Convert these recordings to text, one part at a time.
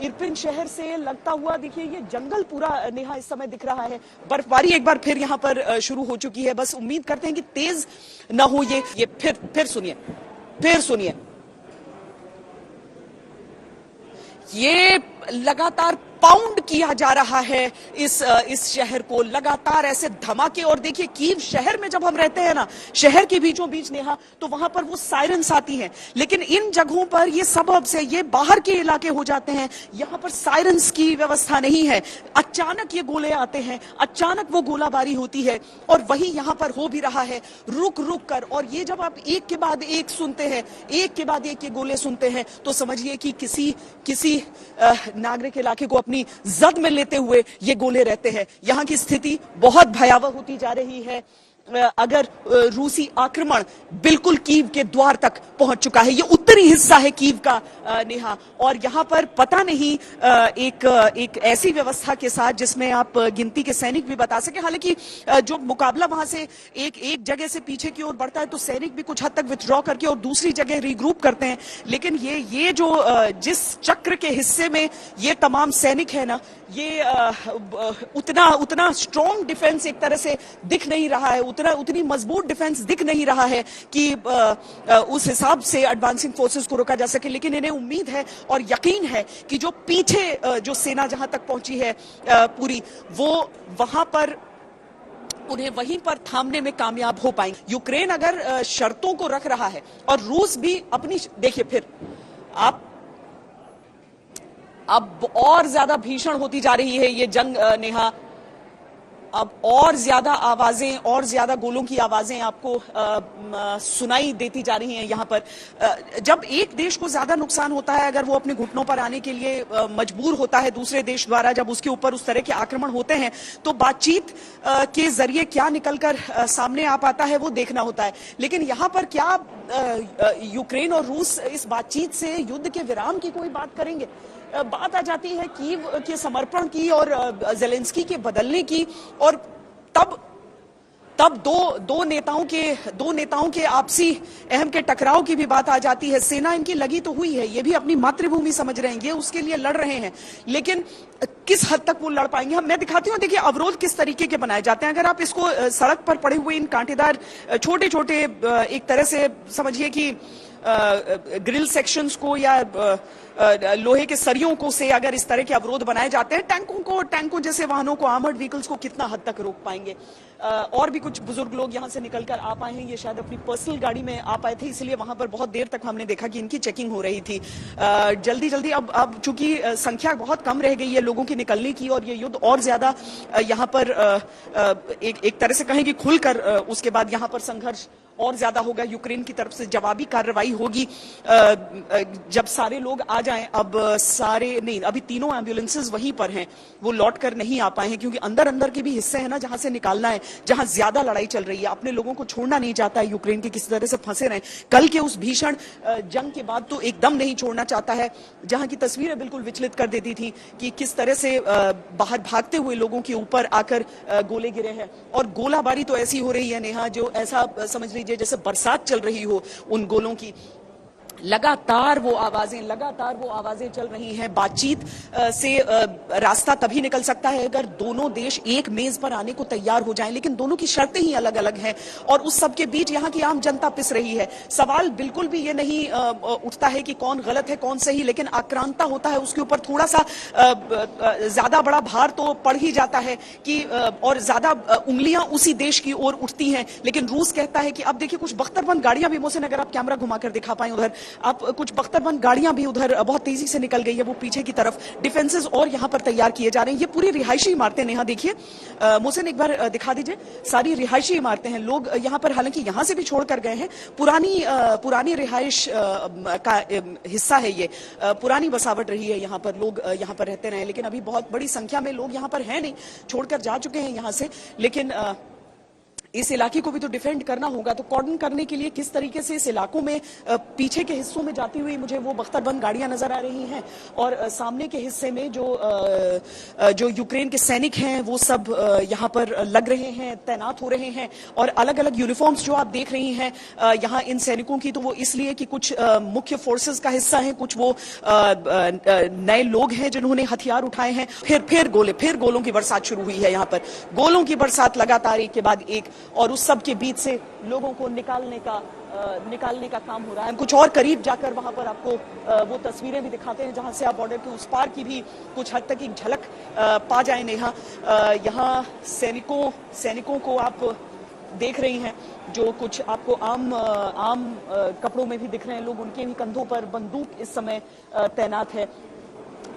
Irpin शहर से लगता हुआ देखिए ये जंगल पूरा नेहा इस समय दिख रहा है। बर्फबारी एक बार फिर यहाँ पर शुरू हो चुकी है। बस उम्मीद करते हैं कि तेज ना हो ये फिर सुनिए ये लगातार पाउंड किया जा रहा है इस शहर को, लगातार ऐसे धमाके। और देखिए कीव शहर में जब हम रहते हैं ना, शहर के बीचों बीच नेहा, तो वहां पर वो सायरन्स आती हैं, लेकिन इन जगहों पर ये सबब से ये बाहर के इलाके हो जाते हैं, यहां पर सायरन्स की व्यवस्था नहीं है। अचानक ये गोले आते हैं, अचानक वो गोलाबारी होती है और वही यहां पर हो भी रहा है रुक रुक कर। और ये जब आप एक के बाद एक सुनते हैं, एक के बाद एक ये गोले सुनते हैं, तो समझिए कि किसी नागरिक इलाके को अपनी जद में लेते हुए ये गोले रहते हैं। यहां की स्थिति बहुत भयावह होती जा रही है। अगर रूसी आक्रमण बिल्कुल कीव के द्वार तक पहुंच चुका है, ये उत्तरी हिस्सा है कीव का नेहा, और यहां पर पता नहीं एक ऐसी व्यवस्था के साथ जिसमें आप गिनती के सैनिक भी बता सके। हालांकि जो मुकाबला वहां से एक जगह से पीछे की ओर बढ़ता है तो सैनिक भी कुछ हद तक विथड्रॉ करके और दूसरी जगह रीग्रुप करते हैं, लेकिन ये जो जिस चक्र के हिस्से में ये तमाम सैनिक है ना, ये उतना स्ट्रॉन्ग डिफेंस एक तरह से दिख नहीं रहा है, उतनी मजबूत डिफेंस दिख नहीं रहा है कि उस हिसाब से एडवांसिंग फोर्सेस को रोका जा सके। लेकिन इन्हें उम्मीद है और यकीन है कि जो पीछे जो सेना जहां तक पहुंची है पूरी, वो वहां पर उन्हें वहीं पर थामने में कामयाब हो पाएंगे। यूक्रेन अगर शर्तों को रख रहा है और रूस भी अपनी, देखिए फिर अब और ज्यादा भीषण होती जा रही है ये जंग नेहा। अब और ज्यादा आवाजें, और ज्यादा गोलों की आवाजें आपको सुनाई देती जा रही हैं यहां पर। जब एक देश को ज्यादा नुकसान होता है, अगर वो अपने घुटनों पर आने के लिए मजबूर होता है दूसरे देश द्वारा, जब उसके ऊपर उस तरह के आक्रमण होते हैं, तो बातचीत के जरिए क्या निकलकर सामने आ पाता है वो देखना होता है। लेकिन यहां पर क्या यूक्रेन और रूस इस बातचीत से युद्ध के विराम की कोई बात करेंगे? बात आ जाती है कीव के समर्पण की और ज़ेलेंस्की के बदलने की, और तब दो नेताओं के आपसी अहम के टकराव की भी बात आ जाती है। सेना इनकी लगी तो हुई है, ये भी अपनी मातृभूमि समझ रहे हैं, ये उसके लिए लड़ रहे हैं, लेकिन किस हद तक वो लड़ पाएंगे मैं दिखाती हूँ। देखिए अवरोध किस तरीके के बनाए जाते हैं। अगर आप इसको सड़क पर पड़े हुए इन कांटेदार छोटे छोटे एक तरह से समझिए कि ग्रिल सेक्शंस को या लोहे के सरियों को से अगर इस तरह के अवरोध बनाए जाते हैं, टैंकों जैसे वाहनों को, आर्मर्ड व्हीकल्स को कितना हद तक रोक पाएंगे? और भी कुछ बुजुर्ग लोग यहां से निकलकर आ पाए हैं, ये शायद अपनी पर्सनल गाड़ी में आ पाए थे, इसलिए वहां पर बहुत देर तक हमने देखा कि इनकी चेकिंग हो रही थी। जल्दी अब चूंकि संख्या बहुत कम रह गई है लोगों की निकलने की, और ये युद्ध और ज्यादा यहाँ पर एक तरह से कहें कि खुलकर उसके बाद यहाँ पर संघर्ष और ज्यादा होगा। यूक्रेन की तरफ से जवाबी कार्रवाई होगी जब सारे लोग आ जाएं। अब सारे नहीं, अभी तीनों एम्बुलेंसेस वहीं पर हैं, वो लौट कर नहीं आ पाए हैं, क्योंकि अंदर के भी हिस्से हैं ना जहां से निकालना है, जहां ज्यादा लड़ाई चल रही है। अपने लोगों को छोड़ना नहीं चाहता है यूक्रेन के, किसी तरह से फंसे रहे। कल के उस भीषण जंग के बाद तो एकदम नहीं छोड़ना चाहता है, जहां की तस्वीरें बिल्कुल विचलित कर देती थी कि किस तरह से बाहर भागते हुए लोगों के ऊपर आकर गोले गिरे हैं। और गोलाबारी तो ऐसी हो रही है नेहा, जो ऐसा समझ लीजिए जैसे बरसात चल रही हो उन गोलों की। लगातार वो आवाजें चल रही हैं। बातचीत से रास्ता तभी निकल सकता है अगर दोनों देश एक मेज पर आने को तैयार हो जाएं, लेकिन दोनों की शर्तें ही अलग अलग हैं, और उस सब के बीच यहाँ की आम जनता पिस रही है। सवाल बिल्कुल भी ये नहीं उठता है कि कौन गलत है कौन सही, लेकिन आक्रांता होता है उसके ऊपर थोड़ा सा ज्यादा बड़ा भार तो पड़ ही जाता है कि और ज्यादा उंगलियां उसी देश की ओर उठती हैं। लेकिन रूस कहता है कि अब देखिए कुछ बख्तरबंद गाड़ियां भी, मोहसिन अगर आप कैमरा घुमाकर दिखा पाए उधर, आप कुछ बख्तरबंद गाड़ियां भी उधर बहुत तेजी से निकल गई है वो पीछे की तरफ। डिफेंसेस और यहां पर तैयार किए जा रहे हैं। ये पूरी रिहायशी इमारतें नेहा देखिए, मोहसिन एक बार दिखा दीजिए, सारी रिहायशी इमारतें हैं। लोग यहां पर हालांकि यहां से भी छोड़कर गए हैं, पुरानी रिहायश का हिस्सा है ये, पुरानी बसावट रही है यहां पर, लोग यहां पर रहते रहे, लेकिन अभी बहुत बड़ी संख्या में लोग यहां पर हैं नहीं, छोड़कर जा चुके हैं यहां से। लेकिन इस इलाके को भी तो डिफेंड करना होगा, तो कॉर्डन करने के लिए किस तरीके से इस इलाकों में पीछे के हिस्सों में जाती हुई मुझे वो बख्तरबंद गाड़ियां नजर आ रही हैं, और सामने के हिस्से में जो यूक्रेन के सैनिक हैं वो सब यहां पर लग रहे हैं, तैनात हो रहे हैं, और अलग अलग यूनिफॉर्म्स जो आप देख रही हैं यहां इन सैनिकों की, तो वो इसलिए कि कुछ मुख्य फोर्सेस का हिस्सा हैं, कुछ वो नए लोग हैं जिन्होंने हथियार उठाए हैं। फिर गोलों की बरसात शुरू हुई है, यहां पर गोलों की बरसात लगातार एक के बाद एक, और उस सब के बीच से लोगों को निकालने का काम हो रहा है। हम कुछ और करीब जाकर वहां पर आपको वो तस्वीरें भी दिखाते हैं जहां से आप बॉर्डर के उस पार की भी कुछ हद तक एक झलक पा जाए नेहा। यहाँ सैनिकों को आप देख रही हैं जो कुछ आपको आम कपड़ों में भी दिख रहे हैं लोग, उनके भी कंधों पर बंदूक इस समय तैनात है,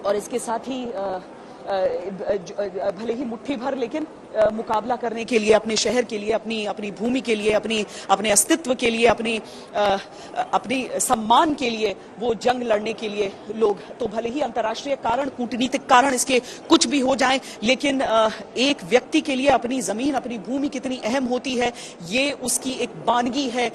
और इसके साथ ही भले ही मुट्ठी भर लेकिन मुकाबला करने के लिए, अपने शहर के लिए, अपनी भूमि के लिए, अपने अस्तित्व के लिए, अपनी सम्मान के लिए वो जंग लड़ने के लिए लोग, तो भले ही अंतर्राष्ट्रीय कारण, कूटनीतिक कारण इसके कुछ भी हो जाए, लेकिन एक व्यक्ति के लिए अपनी जमीन, अपनी भूमि कितनी अहम होती है ये उसकी एक वानगी है।